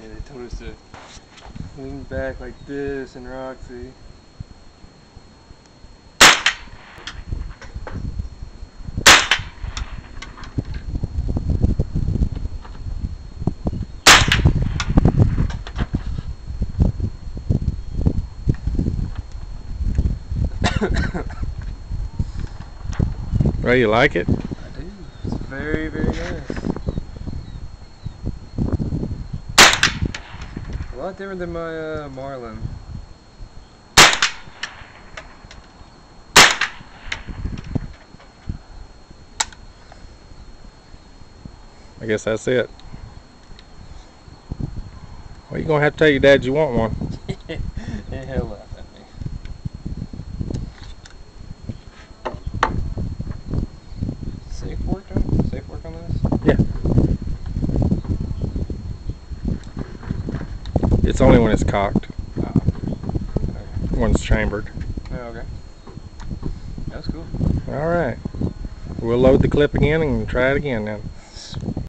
Yeah, they told us to lean back like this and Roxy. Well, you like it? I do. It's very, very nice. A lot different than my Marlin. I guess that's it. Well, you're gonna have to tell your dad you want one. Yeah, he'll laugh at me. Safe work on? Safe work on this? Yeah. It's only when it's cocked. Oh. Okay. When it's chambered. Oh, okay. That's cool. All right. We'll load the clip again and try it again then.